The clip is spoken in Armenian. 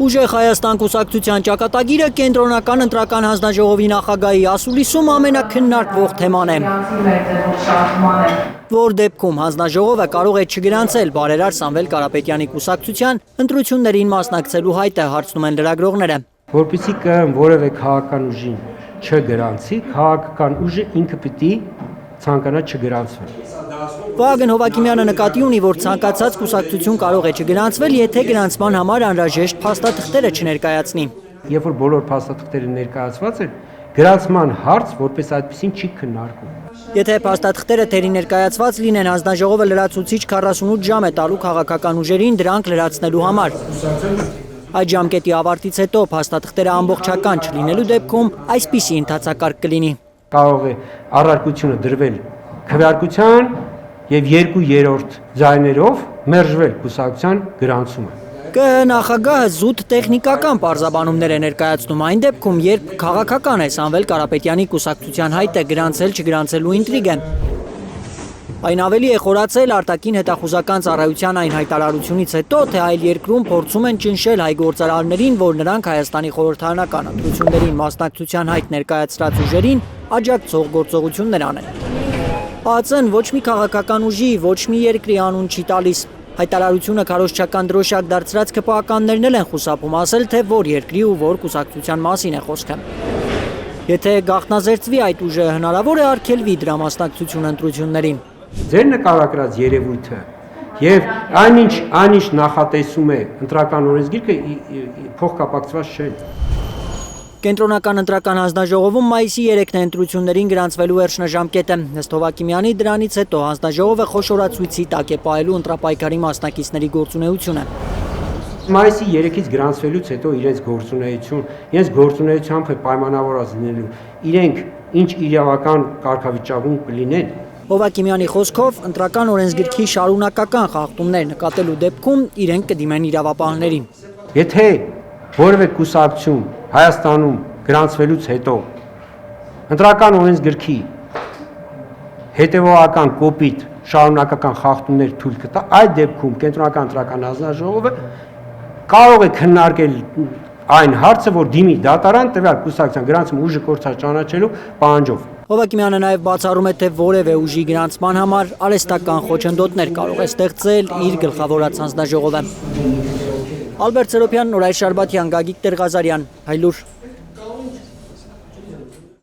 Ուժեղ Հայաստան կուսակցության ճակատագիրը կենտրոնական ընտրական հանձնաժողովի նախագահի ասուլիսում ամենաքննարկվող թեման է։ Որ դեպքում հանձնաժողովը կարող է չգրանցել բարերար Սամվել Կարապետյանի կուսակցության ընտրություններին մասնակցելու հայտը, հարցնում են լրագրողները։ Որպեսզի ԿԸՄ որևէ քաղաքական ուժին չգրանցի, քաղաքական ուժը ինքը պիտի ցանկանա չգրանցվի։ Վահագն Հովակիմյանը նկատի ունի, որ ցանկացած կուսակցություն կարող է չգրանցվել, եթե գրանցման համար անհրաժեշտ փաստաթղթերը չներկայացնի։ Երբ որ բոլոր փաստաթղթերը ներկայացված են, գրանցման հարց որպես այդպեսին չի քննարկվում։ Եթե փաստաթղթերը թերի ներկայացված լինեն, հանձնաժողովը լրացուցիչ 48 ժամ է տալու քաղաքական ուժերին դրանք լրացնելու համար։ Այդ ժամկետի ավարտից հետո փաստաթղթերը ամբողջական չլինելու դեպքում այսպիսի ընթացակարգ կլինի։ Կարող է առարկությունը դրվել քվեարկության եւ 2/3 ձայներով մերժվել կուսակցության գրանցումը։ ԿԸ նախագահը զուտ տեխնիկական պարզաբանումներ է ներկայացնում այն դեպքում, երբ քաղաքական է Սամվել Կարապետյանի կուսակցության հայտը գրանցել-չգրանցելու ինտրիգը։ Այն ավելի է խորացել արտաքին հետախուզական ծառայության այն հայտարարությունից հետո, թե այլ երկրում փորձում են ճնշել հայ գործարարներին, որ նրանք Հայաստանի խորհրդարանական ընտրություններին մասնակցության հայտ ներկայացրած ուժերին աջակցող գործողություններ անեն։ ԱԾ-ն ոչ մի քաղաքական ուժի, ոչ մի երկրի անուն չի տալիս։ Հայտարարությունը քարոզչական դրոշակ դարձրած ԿՊԱ-ականներն էլ են խուսափում ասել, թե որ երկրի ու որ կուսակցության մասին է խոսքը։ Եթե գաղտնազերծվի այդ ուժը, հնարավոր է արգելվի դրա մասնակցությունը ընտրություններին։ Ձեր նկարագրած երևույթը եւ այնինչ նախատեսում է ընտրական օրենսգիրքը փոխկապակցված չէ։ Կենտրոնական ընտրական հանձնաժողովում մայիսի 3-ն է ընտրություններին գրանցվելու վերջնաժամկետը։ Ըստ Հովակիմյանի, դրանից հետո հանձնաժողովը խոշորացույցի տակ է պահելու ընտրապայքարի մասնակիցների գործունեությունը։ Մայիսի 3-ից գրանցվելուց հետո իրենց գործունեությամբ է պայմանավորված լինելու։ Իրենք ինչ իրավական կարգավիճակում կլինեն։ Հովակիմյանի խոսքով ընտրական օրենսգրքի շարունակական խախտումներ նկատելու դեպքում իրենք կդիմեն իրավապահներին։ Եթե որևէ կուսակցություն Հայաստանում գրանցվելուց հետո ընտրական օրենսգրքի հետևողական կոպիտ շարունակական խախտումներ թույլ կտա, այդ դեպքում կենտրոնական ընտրական հանձնաժողովը կարող է քննարկել այն հարցը, որ դիմի դատարան տվյալ կուսակցության գրանցում ուժը կորցած ճանաչելու պահանջով։ Հովակիմյանը նաև բացառում է, թե որևէ ուժի գրանցման համար արհեստական խոչընդոտներ կարող է ստեղծել իր գլխավորած հանձնաժողովը։ Ալբերտ Սերոբյան, Նորայր Շարբաթյան, Գագիկ Տեր-Ղազարյան, Հայլուր։